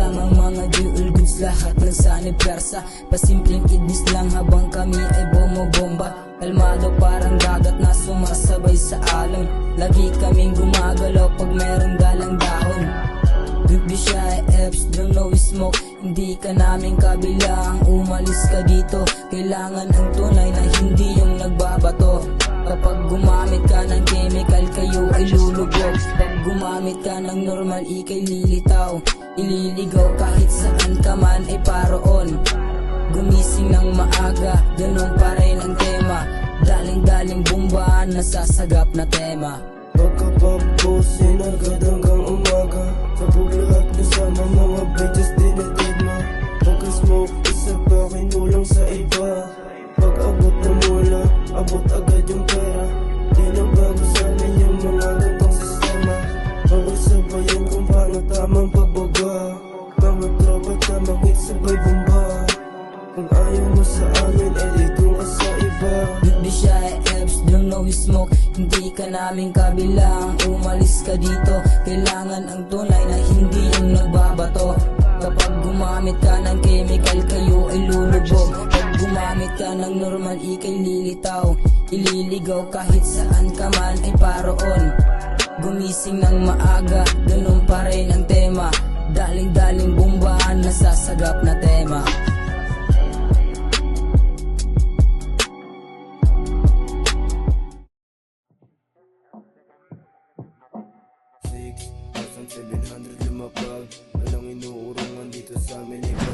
kasamang mga jewel goods, lahat ng sanib persa. Pasimpleng idnis lang habang kami ay bumobomba. Kalmado parang dagat na sumasabay sa alon. Lagi kaming gumagalaw pag merong dalang dahon. Don't be shy, F's, don't know we smoke. Hindi ka namin kabilang, umalis ka dito. Kailangan ang tunay na hindi yung nagbabato. Kapag gumamit ka ng chemical, kayo ay lulubog. Pag gumamit ka ng normal, ikay lilitaw. Ililigaw kahit saan ka man ay paroon. Gumising ng maaga, ganun pa rin ang tema. Daling-daling bomba, nasasagap na tema. Pagkapagpusin agad hanggang umaga. Sabog lahat kasama mga bitches dinetid mo. Pagka-smoke, isa pa kinulong sa iba. Pag abot na mula, abot agad yung pera. Di na bago sa amin yung mga gantong sistema. Pagkasabayan kung paano tamang pagbaga. Mga tropa tamang hit sabay bomba. Kung ayaw mo sa amin, edi kung ka sa iba. Don't be shy, F's, don't know we smoke. Hindi ka namin kabilang, umalis ka dito. Kailangan ang tunay na hindi yung nagbabato. Kapag gumamit ka ng chemical, kayo ay lulubog. Pag gumamit ka ng normal, ikay lilitaw. Ililigaw kahit saan ka man ay paroon. Gumising ng maaga, ganun pa rin ang tema. Daling-daling bombahan, nasasagap na tema. $6,700 lumapag. Walang inuurungan dito sa amin, ikaw